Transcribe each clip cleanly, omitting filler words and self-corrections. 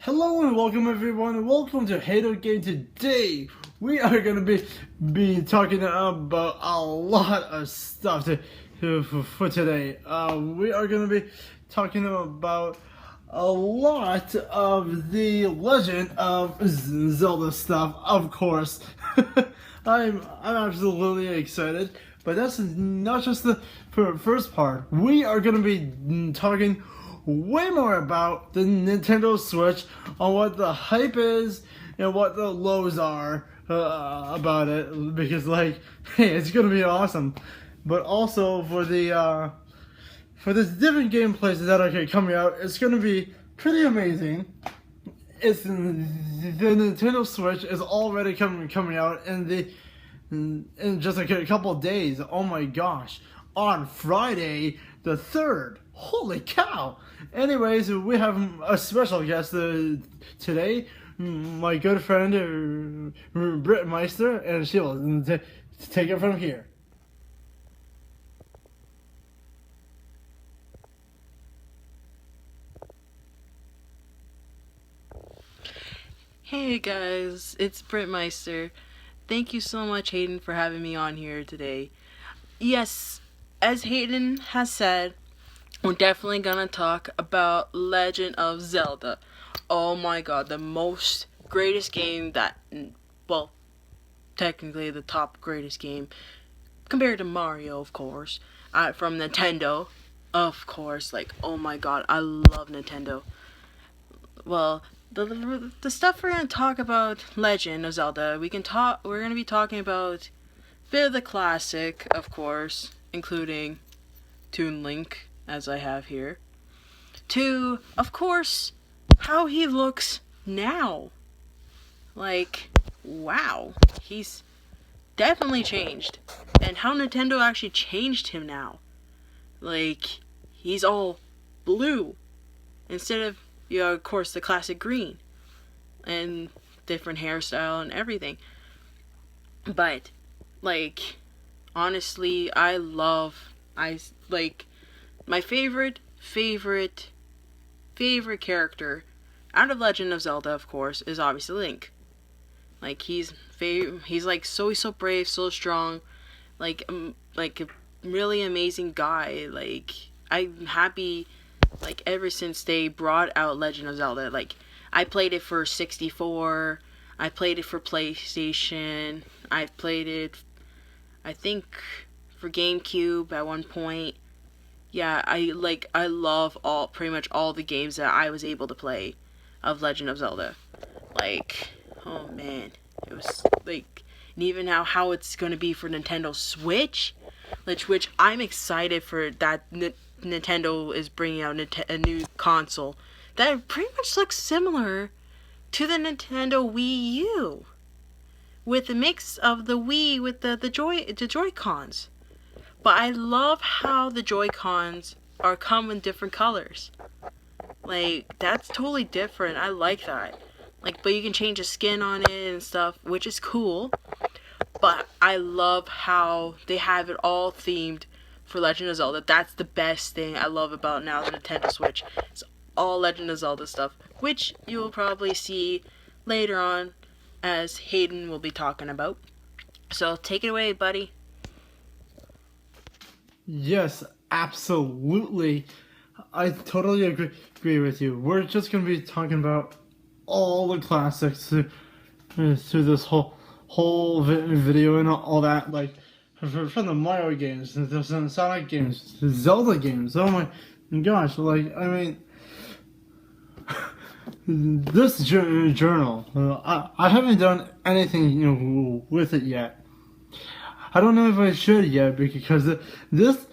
Hello and welcome everyone. Welcome to Haydogamg. Today we are going to be talking about a lot of stuff for today. We are going to be talking about a lot of the Legend of Zelda stuff, of course. I'm absolutely excited, but that's not just the first part. We are going to be talking way more about the Nintendo Switch, on what the hype is and what the lows are about it, because hey, it's gonna be awesome. But also for the different gameplays that are coming out, it's gonna be pretty amazing. The Nintendo Switch is already coming out in just a couple of days. Oh my gosh, on Friday the 3rd. Holy cow! Anyways, we have a special guest today, my good friend brittmeister, and she will take it from here. Hey guys, it's brittmeister. Thank you so much, Hayden, for having me on here today. Yes, as Hayden has said, we're definitely gonna talk about Legend of Zelda. Oh my god, the most greatest game that, well, technically the top greatest game, compared to Mario, of course, from Nintendo, of course. Oh my god, I love Nintendo. Well, the stuff we're gonna talk about Legend of Zelda, we're gonna be talking about a bit of the classic, of course, including Toon Link, as I have here, to, of course, how he looks now. Wow, he's definitely changed, and how Nintendo actually changed him now. He's all blue instead of, of course, the classic green, and different hairstyle and everything. But, honestly, my favorite character out of Legend of Zelda, of course, is obviously Link. He's so brave, so strong, a really amazing guy. I'm happy, ever since they brought out Legend of Zelda. I played it for 64, I played it for PlayStation, I played it, I think, for GameCube at one point. Yeah, I love pretty much all the games that I was able to play of Legend of Zelda. Oh man, it was and even how it's gonna be for Nintendo Switch, which I'm excited for. That Nintendo is bringing out a new console that pretty much looks similar to the Nintendo Wii U, with a mix of the Wii with the Joy-Cons. But I love how the Joy-Cons come in different colors. That's totally different. I like that. But you can change the skin on it and stuff, which is cool. But I love how they have it all themed for Legend of Zelda. That's the best thing I love about now the Nintendo Switch. It's all Legend of Zelda stuff, which you will probably see later on, as Hayden will be talking about. So take it away, buddy. Yes, absolutely. I totally agree with you. We're just going to be talking about all the classics through this whole video and all that. From the Mario games, the Sonic games, the Zelda games. Oh my gosh, I mean, this journal, I haven't done anything with it yet. I don't know if I should yet, because this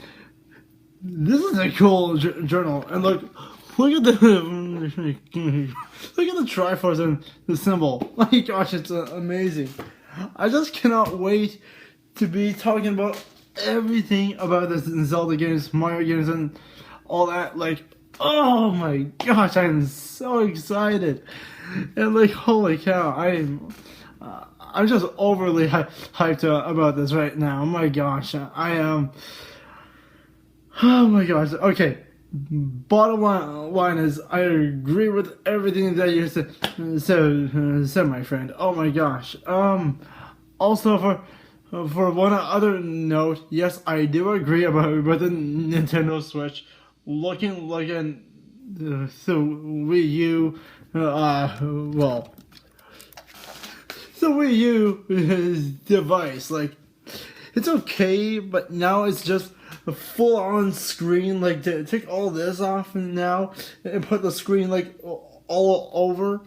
is a cool journal, and look at the Triforce and the symbol. My gosh, it's amazing. I just cannot wait to be talking about everything about the Zelda games, Mario games, and all that. Oh my gosh, I'm so excited, and holy cow, I'm just overly hyped about this right now. Oh my gosh, I am. Oh my gosh. Okay, bottom line is I agree with everything that you said, my friend. Oh my gosh. Also for one other note, yes, I do agree about the Nintendo Switch looking like the Wii U. Well, the Wii U device. Like, it's okay, but now it's just a full-on screen. Like, to take all this off now and put the screen like all over,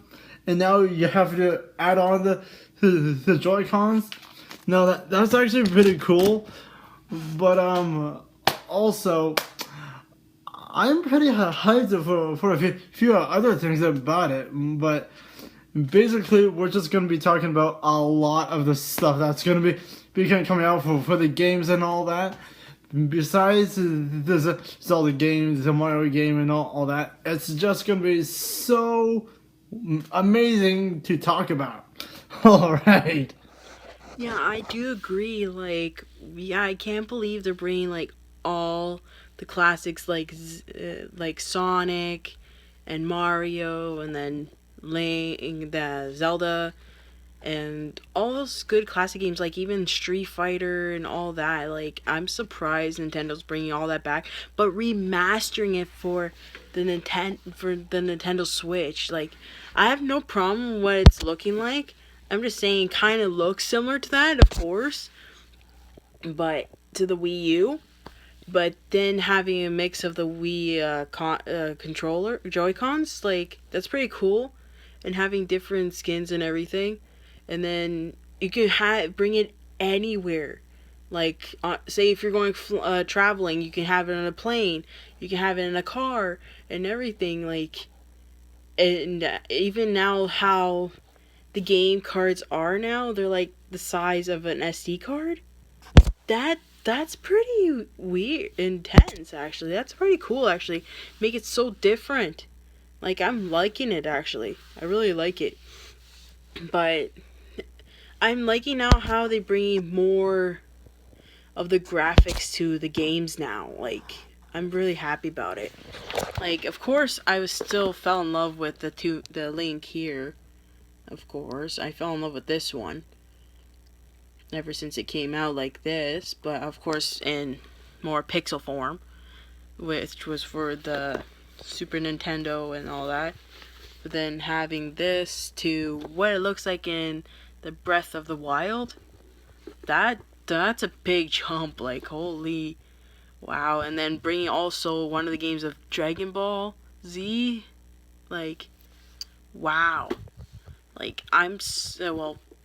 and now you have to add on the Joy-Cons. Now that's actually pretty cool, but also I'm pretty hyped for a few other things about it, but basically we're just gonna be talking about a lot of the stuff that's gonna be coming out for the games and all that. Besides the Zelda games, the Mario game, and all that, it's just gonna be so amazing to talk about. All right. Yeah, I do agree. Like, yeah, I can't believe they're bringing like all the classics, like Sonic and Mario, and then Link, the Zelda, and all those good classic games, like even Street Fighter and all that. Like, I'm surprised Nintendo's bringing all that back, but remastering it for the Nintendo Switch. Like, I have no problem with what it's looking like. I'm just saying, kind of looks similar to that, of course, but to the Wii U. But then having a mix of the Wii controller Joy-Cons, like, that's pretty cool, and having different skins and everything. And then you can bring it anywhere. Like, say if you're going traveling, you can have it on a plane, you can have it in a car, and everything. Like, and even now, how the game cards are now, they're like the size of an SD card. That's pretty weird, intense, actually. That's pretty cool, actually. Make it so different. Like, I'm liking it, actually. I really like it. But I'm liking now how they bring more of the graphics to the games now. Like, I'm really happy about it. Like, of course, I still fell in love with the Link here. Of course, I fell in love with this one ever since it came out like this, but of course in more pixel form, which was for the Super Nintendo and all that. But then having this to what it looks like in the Breath of the Wild, that's a big jump. Like, holy wow. And then bringing also one of the games of Dragon Ball Z, like, wow. Like,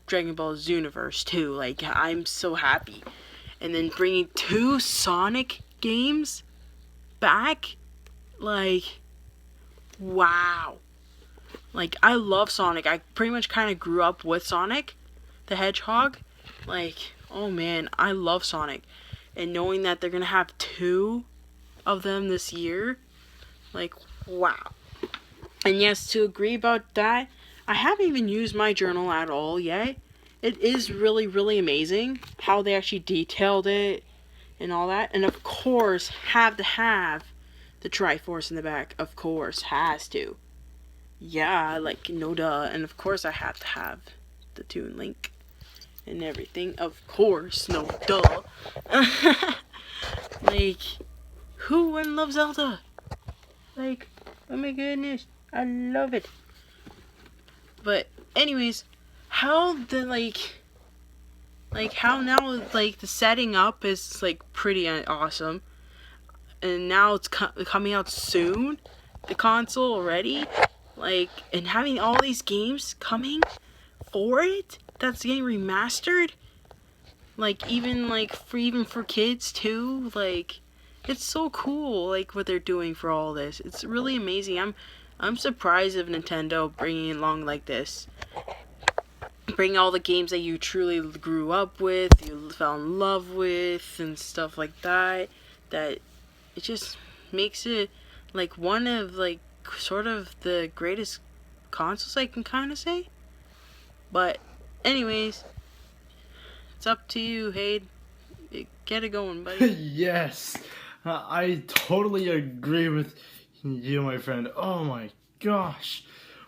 Dragon Ball Universe too. Like, I'm so happy. And then bringing 2 Sonic games back, like, wow. Like, I love Sonic. I pretty much kind of grew up with Sonic the Hedgehog. Like, oh man, I love Sonic. And knowing that they're gonna have 2 of them this year, like, wow. And yes, to agree about that, I haven't even used my journal at all yet. It is really, really amazing how they actually detailed it and all that. And of course, have to have the Triforce in the back. Of course, has to. Yeah, like, no duh. And of course, I have to have the Toon Link and everything. Of course, no duh. Like, who wouldn't love Zelda? Like, oh my goodness, I love it. But anyways, how the how now, like, the setting up is like pretty awesome, and now it's coming out soon, the console already, like, and having all these games coming for it that's getting remastered, like, even for kids too. Like, it's so cool, like, what they're doing for all this. It's really amazing. I'm surprised of Nintendo bringing along like this. Bring all the games that you truly grew up with, you fell in love with, and stuff like that. That it just makes it like one of, like, sort of the greatest consoles, I can kind of say. But anyways, it's up to you, Hayde. Get it going, buddy. Yes. I totally agree with you, my friend. Oh my gosh.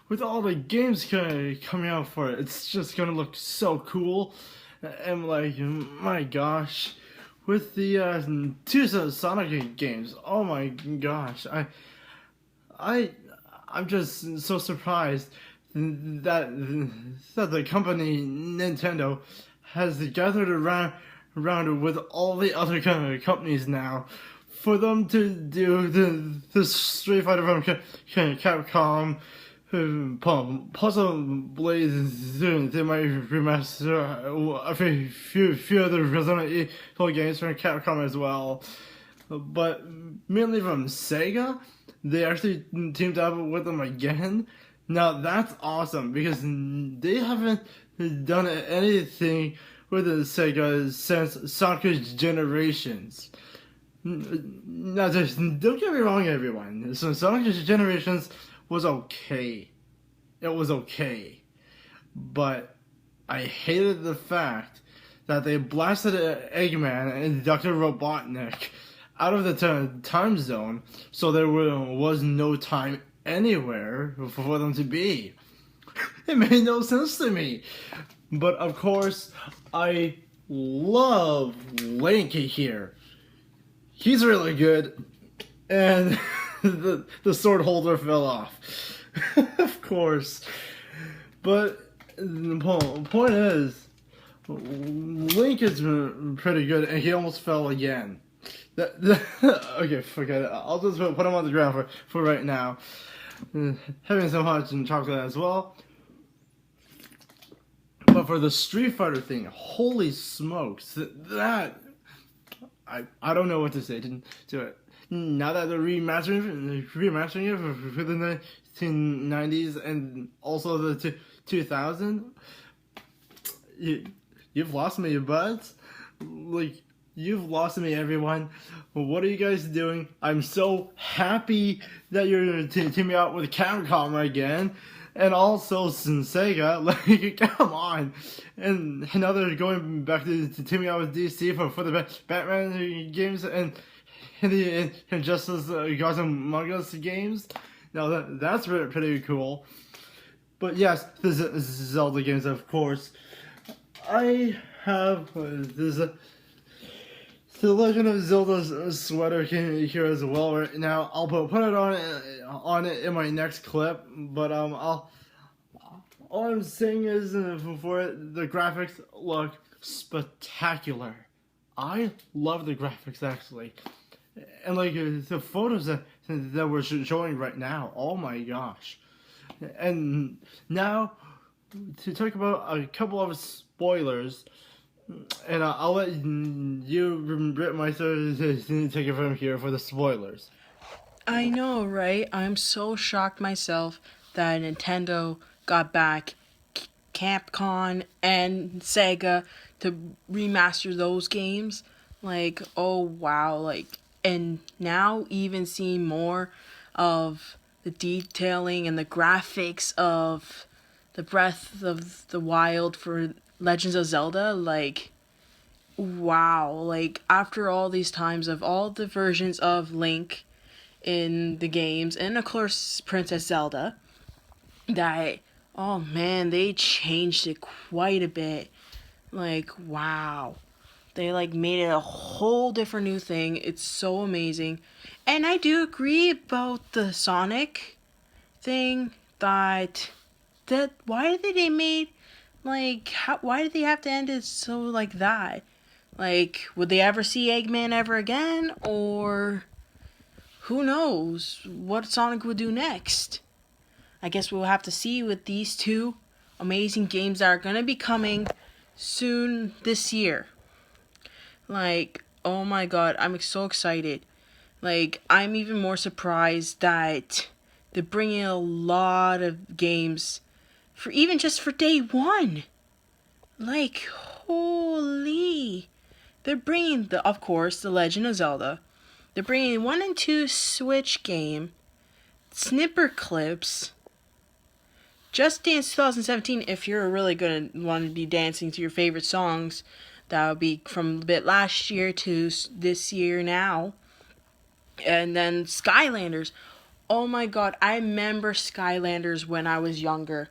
With all the games coming out for it, it's just gonna look so cool. And like, my gosh. With the two Sonic games, oh my gosh. I'm just so surprised that the company Nintendo has gathered around with all the other companies now for them to do the Street Fighter from Capcom, possibly they might remaster a few other Resident Evil games from Capcom as well, but mainly from Sega. They actually teamed up with them again. Now that's awesome because they haven't done anything with the Sega since Sonic Generations. Now, just don't get me wrong, everyone. So Sonic Generations was okay. It was okay, but I hated the fact that they blasted Eggman and Dr. Robotnik out of the time zone, so there was no time anywhere for them to be. It made no sense to me. But of course, I love Link here. He's really good, and the sword holder fell off. Of course. But the point is, Link is pretty good, and he almost fell again. Okay, forget it. I'll just put him on the ground for right now. Having some hot chocolate as well. But for the Street Fighter thing, holy smokes, that I don't know what to say to it. Now that they're remastering it for the 1990s and also the 2000, you've lost me, buds. Like, you've lost me, everyone. What are you guys doing? I'm so happy that you're teaming out with Capcom again. And also Sega, like, come on. And now they're going back to teaming out with DC for the Batman games and the Injustice Gods Among Us games. Now that's pretty cool. But yes, the Zelda games, of course. I have this The Legend of Zelda's sweater here as well right now. I'll put it on it in my next clip, but all I'm saying is for it, the graphics look spectacular. I love the graphics actually, and like the photos that we're showing right now. Oh my gosh! And now to talk about a couple of spoilers. And I'll let you, brittmeister, take it from here for the spoilers. I know, right? I'm so shocked myself that Nintendo got back Capcom and Sega to remaster those games. Like, oh wow, like, and now even seeing more of the detailing and the graphics of the Breath of the Wild for Legends of Zelda, like, wow, like, after all these times of all the versions of Link in the games, and of course Princess Zelda, that, oh man, they changed it quite a bit. Like, wow. They, like, made it a whole different new thing. It's so amazing. And I do agree about the Sonic thing, that why did they make, like, why did they have to end it so like that? Like, would they ever see Eggman ever again? Or who knows what Sonic would do next? I guess we'll have to see with these two amazing games that are going to be coming soon this year. Like, oh my god, I'm so excited. Like, I'm even more surprised that they're bringing a lot of games for even just for day one. Like, holy. They're bringing, of course, The Legend of Zelda. They're bringing 1 and 2 Switch game, snipper clips, Just Dance 2017 if you're really going to want to be dancing to your favorite songs. That would be from a bit last year to this year now. And then Skylanders. Oh my god, I remember Skylanders when I was younger.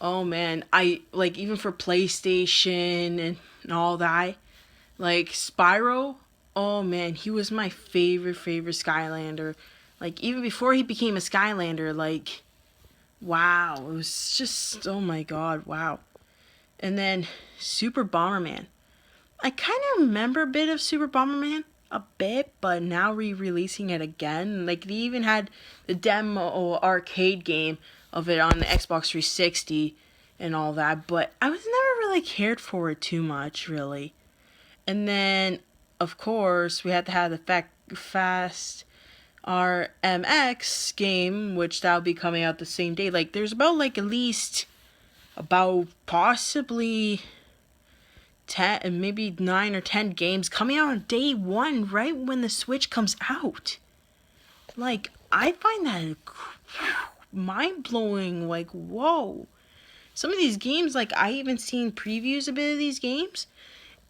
Oh man, I like even for PlayStation and all that. Like Spyro, oh man, he was my favorite Skylander. Like even before he became a Skylander, like wow, it was just oh my god, wow. And then Super Bomberman. I kind of remember a bit of Super Bomberman, a bit, but now re-releasing it again. Like they even had the demo arcade game of it on the Xbox 360 and all that, but I was never really cared for it too much, really. And then, of course, we had to have the Fast RMX game, which that'll be coming out the same day. Like there's about like at least about possibly 10, maybe 9 or 10 games coming out on day one, right when the Switch comes out. Like, I find that mind-blowing. Like, whoa. Some of these games, like, I even seen previews a bit of these games.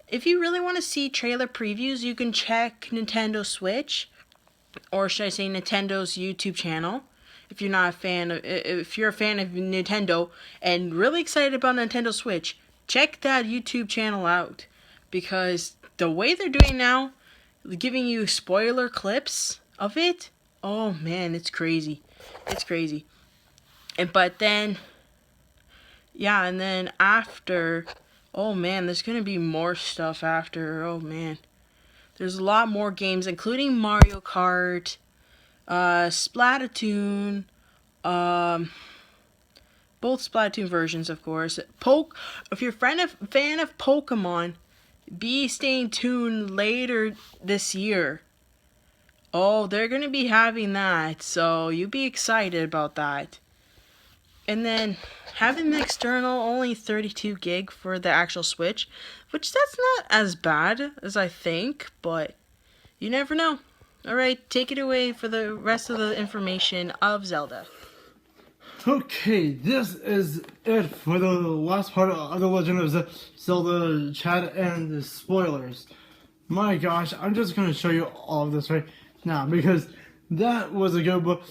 If you really want to see trailer previews, you can check Nintendo Switch, or should I say Nintendo's YouTube channel. If you're not a fan of, if you're a fan of Nintendo and really excited about Nintendo Switch, check that YouTube channel out, because the way they're doing now, giving you spoiler clips of it, oh man, it's crazy. It's crazy. But then, yeah, and then after, oh man, there's gonna be more stuff after, oh man. There's a lot more games, including Mario Kart, Splatoon, both Splatoon versions, of course. If you're a fan of Pokemon, be staying tuned later this year. Oh, they're gonna be having that, so you be excited about that. And then having the external only 32 gig for the actual Switch, which that's not as bad as I think, but you never know. Alright, take it away for the rest of the information of Zelda. Okay, this is it for the last part of the Legend of Zelda chat and the spoilers. My gosh, I'm just going to show you all of this right now, because that was a good book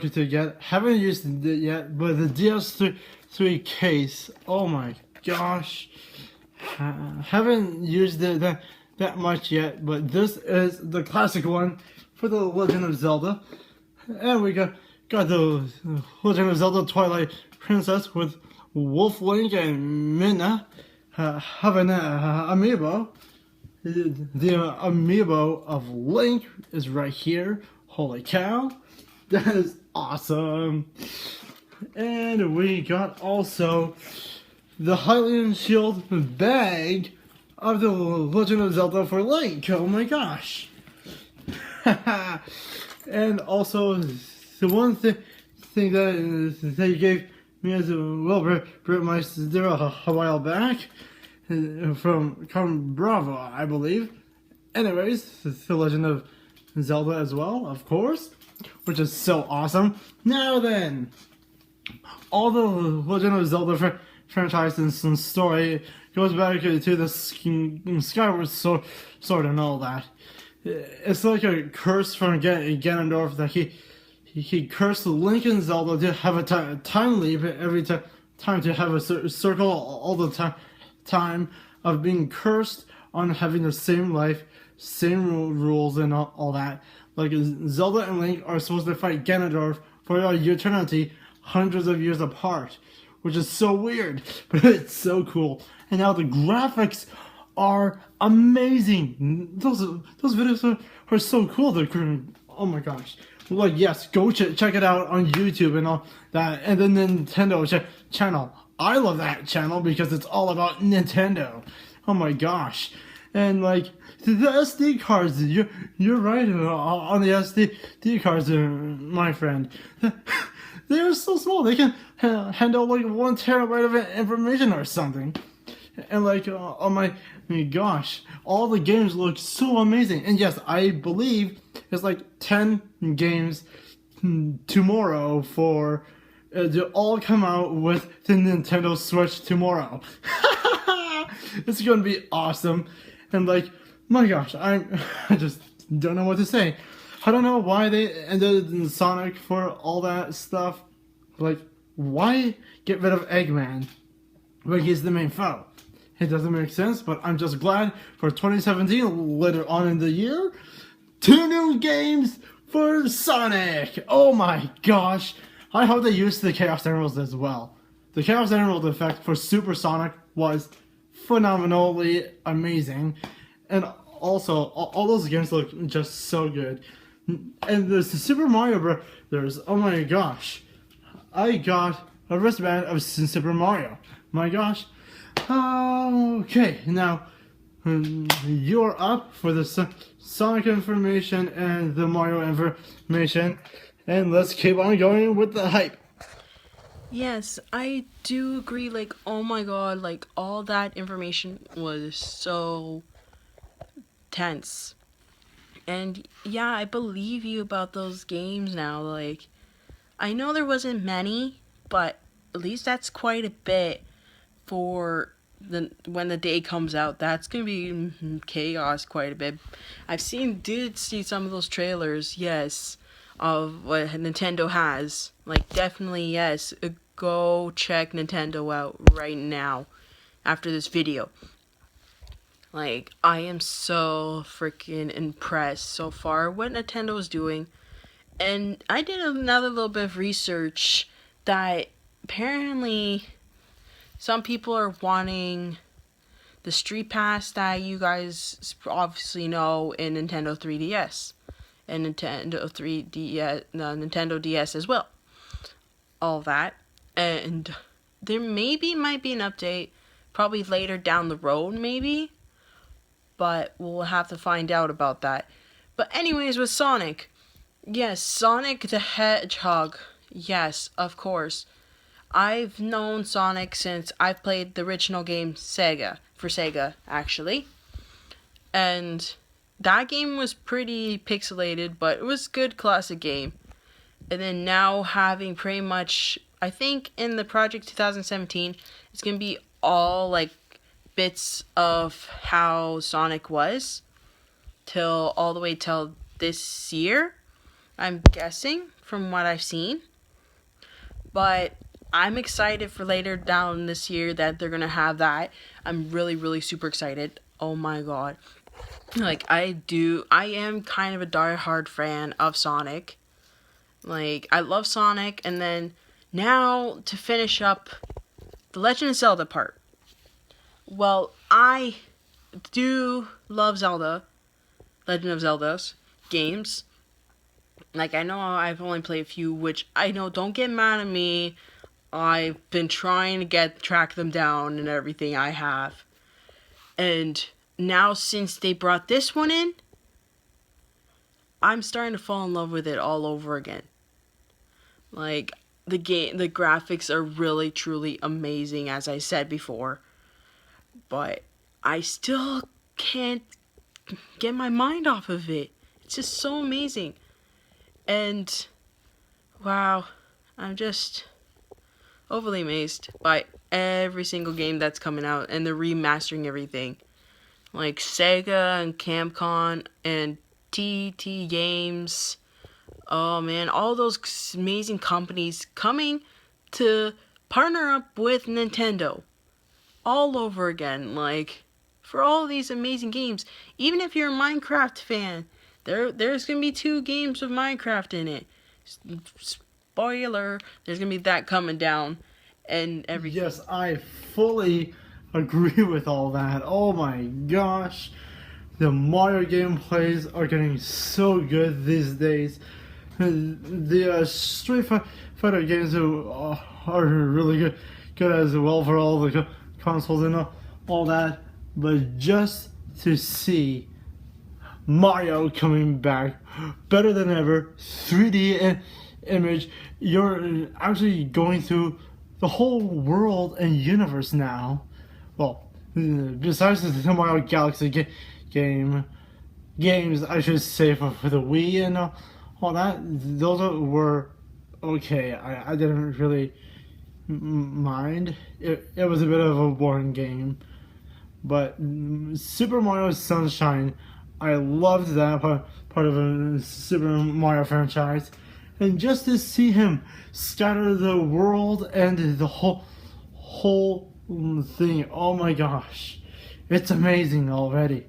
to get. Haven't used it yet, but the DS3 case, oh my gosh. Haven't used it that much yet, but this is the classic one for the Legend of Zelda. And we got the Legend of Zelda Twilight Princess with Wolf Link and Minna having an amiibo. The amiibo of Link is right here. Holy cow, that is awesome. And we got also the Hylian Shield bag of the Legend of Zelda for Link. Oh my gosh. And also the one thing that they gave me as well, brittmeister a while back from Bravo, I believe. Anyways, the Legend of Zelda as well, of course, which is so awesome. Now then, all the Legend of Zelda franchise and story goes back to the Skyward Sword and all that. It's like a curse from Ganondorf that he cursed Link and Zelda to have a time leap every time to have a circle all the time of being cursed on having the same life, same rules and all that. Like Zelda and Link are supposed to fight Ganondorf for eternity, hundreds of years apart, which is so weird, but it's so cool. And now the graphics are amazing. Those videos are so cool. Oh my gosh. Like, yes, go check it out on YouTube and all that. And the Nintendo channel. I love that channel because it's all about Nintendo. Oh my gosh. And like the SD cards, you're right on the SD cards, my friend. They are so small. They can handle like 1 terabyte of information or something. And like, oh my gosh, all the games look so amazing. And yes, I believe it's like 10 games tomorrow for to all come out with the Nintendo Switch tomorrow. It's gonna be awesome. And like, my gosh, I just don't know what to say. I don't know why they ended in Sonic for all that stuff. Like, why get rid of Eggman when he's the main foe? It doesn't make sense, but I'm just glad for 2017, later on in the year, 2 new games for Sonic! Oh my gosh! I hope they use the Chaos Emeralds as well. The Chaos Emerald effect for Super Sonic was phenomenally amazing. And also, all those games look just so good. And there's the Super Mario Brothers, oh my gosh. I got a wristband of Super Mario. My gosh. Okay, now you're up for the Sonic information and the Mario information, and let's keep on going with the hype. Yes, I do agree. Like, oh my god, like, all that information was so tense. And yeah, I believe you about those games now. Like, I know there wasn't many, but at least that's quite a bit for when the day comes out. That's gonna be chaos quite a bit. Did see some of those trailers, yes, of what Nintendo has. Like, definitely yes. Go check Nintendo out right now after this video. Like, I am so freaking impressed so far what Nintendo is doing. And I did another little bit of research that apparently some people are wanting the Street Pass that you guys obviously know in Nintendo 3DS and Nintendo 3DS, Nintendo DS as well. All that. And there might be an update probably later down the road, maybe. But we'll have to find out about that. But anyways, with Sonic. Yes, Sonic the Hedgehog. Yes, of course. I've known Sonic since I've played the original game for Sega, actually. And that game was pretty pixelated, but it was a good classic game. And then now having pretty much, I think in the Project 2017, it's going to be all like bits of how Sonic was all the way till this year, I'm guessing, from what I've seen. But I'm excited for later down this year that they're gonna have that. I'm really, really super excited. Oh my god. Like, I am kind of a die-hard fan of Sonic. Like, I love Sonic, and then now to finish up the Legend of Zelda part. Well, I do love Legend of Zelda's games. Like, I know I've only played a few, which I know, don't get mad at me. I've been trying to track them down and everything I have. And now since they brought this one in, I'm starting to fall in love with it all over again. Like, the graphics are really, truly amazing, as I said before. But I still can't get my mind off of it. It's just so amazing. And, wow, I'm just overly amazed by every single game that's coming out, and they're remastering everything. Like Sega and Capcom and TT Games. Oh man, all those amazing companies coming to partner up with Nintendo all over again. Like, for all these amazing games. Even if you're a Minecraft fan, there's gonna be 2 games of Minecraft in it. Spoiler, there's gonna be that coming down and everything. Yes, I fully agree with all that. Oh my gosh. The Mario gameplays are getting so good these days. The Street Fighter games are really good as well for all the consoles and all that. But just to see Mario coming back, better than ever, 3D image, you're actually going through the whole world and universe now. Well, besides the Mario Galaxy games, I should say, for the Wii and all that, those were okay. I didn't really mind. It was a bit of a boring game. But Super Mario Sunshine I loved that part of a Super Mario franchise, and just to see him scatter the world and the whole thing. Oh my gosh, it's amazing already.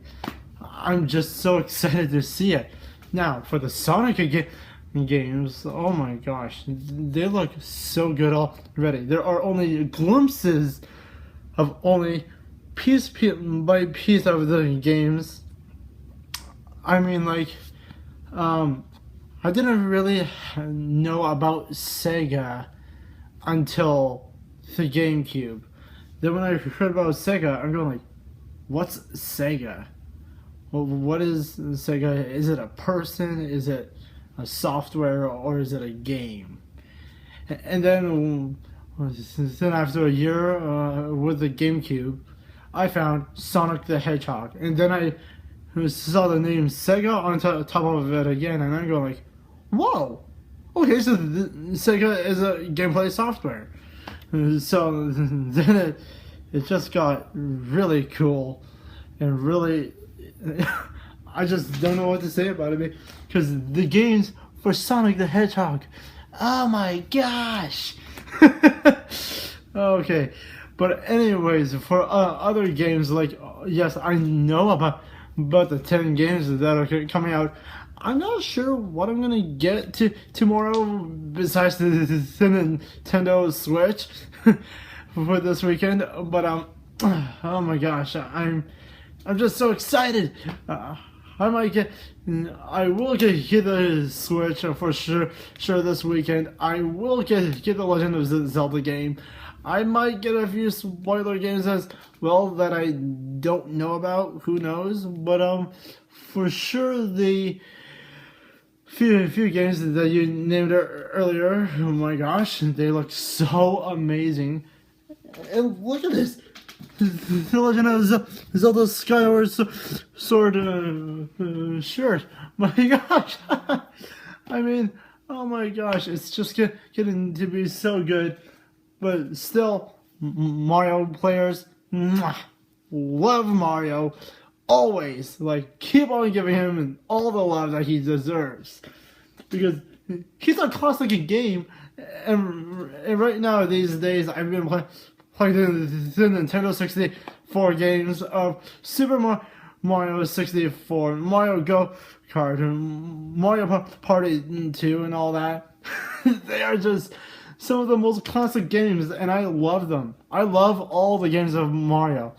I'm just so excited to see it. Now for the Sonic games, oh my gosh, they look so good already. There are only glimpses of only piece by piece of the games. I mean, like, I didn't really know about Sega until the GameCube. Then when I heard about Sega, I'm going like, what's Sega? Well, what is Sega? Is it a person? Is it a software? Or is it a game? And then after a year with the GameCube, I found Sonic the Hedgehog. And then I saw the name Sega on top of it again, and I'm going like, whoa! Okay, so Sega is a gameplay software. So then it just got really cool and really I just don't know what to say about it because the games for Sonic the Hedgehog, oh my gosh. Okay, but anyways, for other games, like, yes, I know about the 10 games that are coming out. I'm not sure what I'm gonna get to tomorrow besides the Nintendo Switch for this weekend. But oh my gosh, I'm just so excited. I will get the Switch for sure this weekend. I will get the Legend of Zelda game. I might get a few spoiler games as well that I don't know about. Who knows? But for sure the few games that you named earlier. Oh my gosh, they look so amazing. And look at this. The Legend of Zelda Skyward Sword shirt. My gosh. I mean, oh my gosh, it's just getting to be so good. But still, Mario players, love Mario. Always, like, keep on giving him all the love that he deserves. Because he's a classic game. And right now, these days, I've been playing the Nintendo 64 games of Super Mario 64, Mario Go-Kart, and Mario Party 2, and all that. They are just some of the most classic games, and I love them. I love all the games of Mario,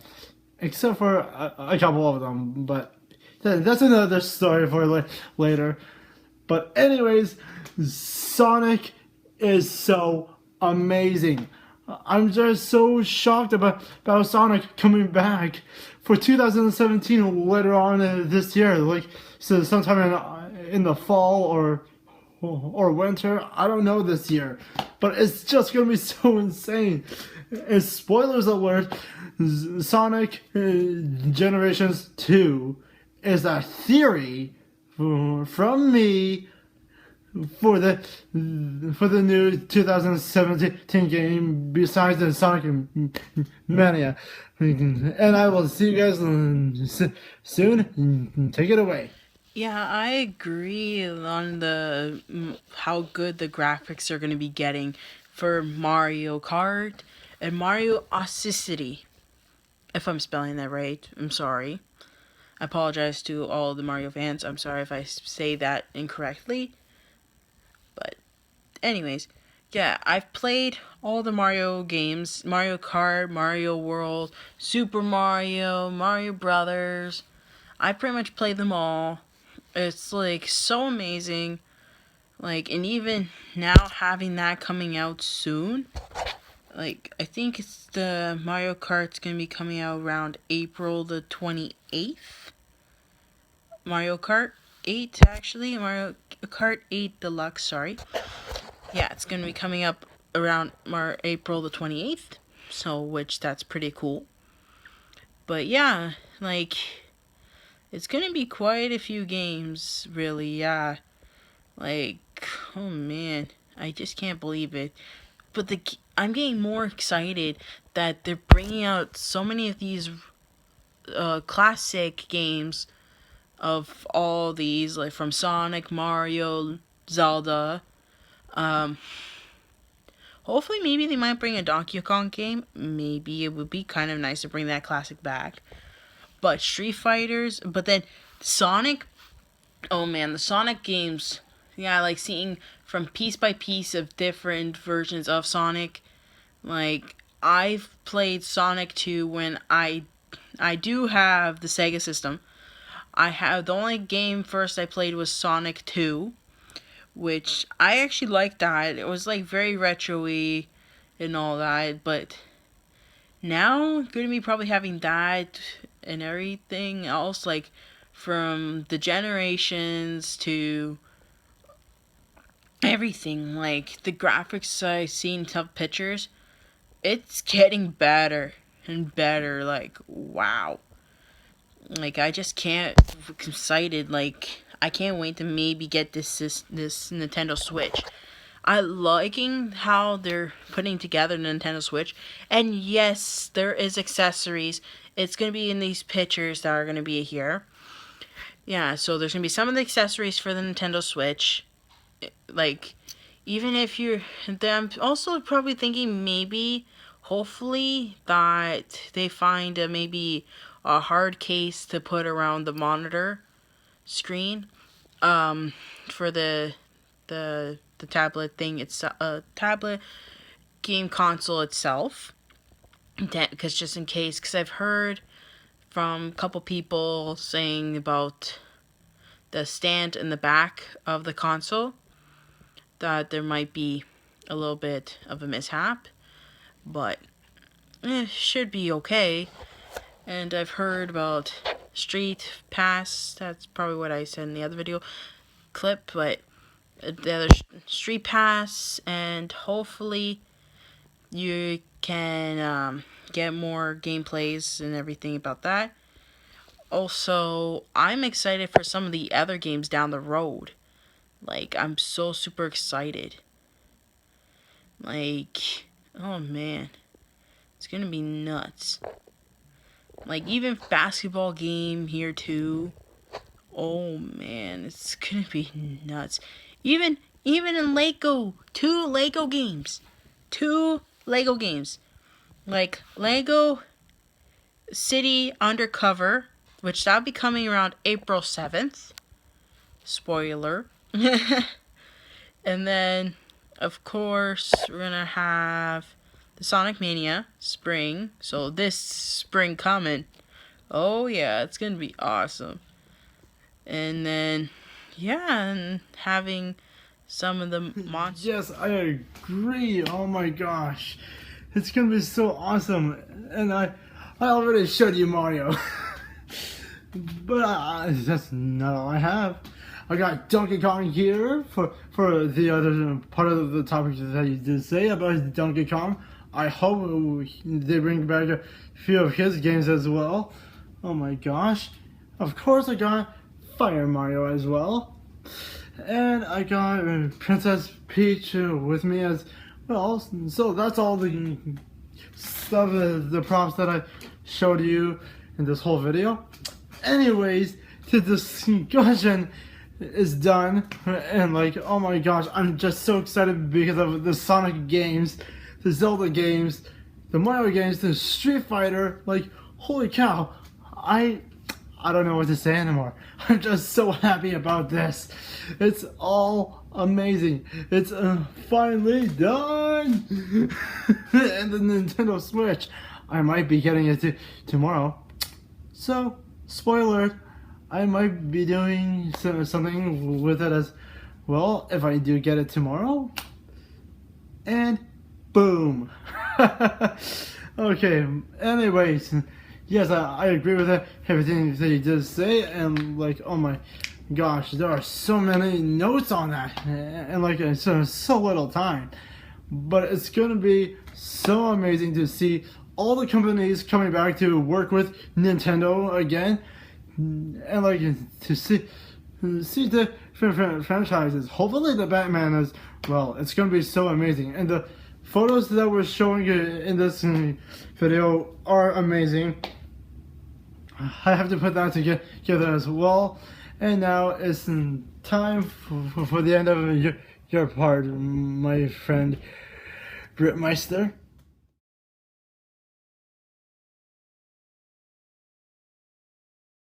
except for a couple of them, but that's another story for later. But anyways, Sonic is so amazing. I'm just so shocked about Sonic coming back for 2017 later on this year, like, so sometime in the fall or winter. I don't know this year, but it's just gonna be so insane. And spoilers alert, Sonic Generations 2 is a theory from me for the new 2017 game besides the Sonic Mania. And I will see you guys soon. Take it away. Yeah, I agree on the how good the graphics are going to be getting for Mario Kart and Mario Odyssey. If I'm spelling that right, I'm sorry. I apologize to all the Mario fans. I'm sorry if I say that incorrectly. But anyways, yeah, I've played all the Mario games. Mario Kart, Mario World, Super Mario, Mario Brothers. I pretty much played them all. It's like so amazing. Like, and even now having that coming out soon. Like, I think it's the Mario Kart's gonna be coming out around April the 28th. Mario Kart 8, actually. Mario Kart 8 Deluxe, sorry. Yeah, it's gonna be coming up around April the 28th. So, which, that's pretty cool. But yeah, like, it's gonna be quite a few games, really, yeah. Like, oh man, I just can't believe it. But I'm getting more excited that they're bringing out so many of these classic games of all these, like from Sonic, Mario, Zelda. Um, Hopefully, maybe they might bring a Donkey Kong game. Maybe it would be kind of nice to bring that classic back. But Street Fighters, but then Sonic. Oh man, the Sonic games. Yeah, like seeing from piece by piece of different versions of Sonic. Like I've played Sonic 2 when I do have the Sega system. I have the only game first I played was Sonic 2, which I actually liked that. It was like very retro-y and all that, but now gonna be probably having that and everything else, like from the generations to everything. Like the graphics I seen some pictures, it's getting better and better. Like wow. Like I just can't excited. Like I can't wait to maybe get this Nintendo Switch. I liking how they're putting together the Nintendo Switch, and yes, there is accessories. It's gonna be in these pictures that are gonna be here. Yeah, so there's gonna be some of the accessories for the Nintendo Switch. Like, even if you're, I'm also probably thinking maybe, hopefully, that they find maybe a hard case to put around the monitor screen, for the tablet thing. It's a tablet game console itself. Because just in case, because I've heard from a couple people saying about the stand in the back of the console that there might be a little bit of a mishap, but should be okay. And I've heard about Street Pass. That's probably what I said in the other video clip, but the other Street Pass, and hopefully you can get more gameplays and everything about that. Also, I'm excited for some of the other games down the road. Like, I'm so super excited. Like, oh man, it's gonna be nuts. Like, even basketball game here too. Oh man, it's gonna be nuts. Even in Lego, two Lego games. Like Lego City Undercover, which that'll be coming around April 7th. Spoiler. And then, of course, we're gonna have the Sonic Mania Spring. So this spring coming. Oh yeah, it's gonna be awesome. And then, yeah, and having some of the monsters. Yes, I agree. Oh my gosh, it's gonna be so awesome. And I already showed you Mario, but that's not all I have. I got Donkey Kong here for the other part of the topic that you did say about Donkey Kong. I hope they bring back a few of his games as well. Oh my gosh. Of course I got Fire Mario as well. And I got Princess Peach with me as well. So that's all the stuff, the props that I showed you in this whole video. Anyways, the discussion is done, and like, oh my gosh, I'm just so excited because of the Sonic games, the Zelda games, the Mario games, the Street Fighter. Like, holy cow, I don't know what to say anymore. I'm just so happy about this. It's all amazing. It's finally done. And the Nintendo Switch, I might be getting it tomorrow. So, spoiler, I might be doing something with it as well if I do get it tomorrow. And boom. Okay, anyways, yes, I agree with everything that you did say, and like, oh my gosh, there are so many notes on that, and like, so little time. But it's gonna be so amazing to see all the companies coming back to work with Nintendo again, and like to see the franchises. Hopefully the Batman as well. It's gonna be so amazing, and the photos that we're showing you in this video are amazing. I have to put that together as well. And now it's time for the end of your part, my friend brittmeister.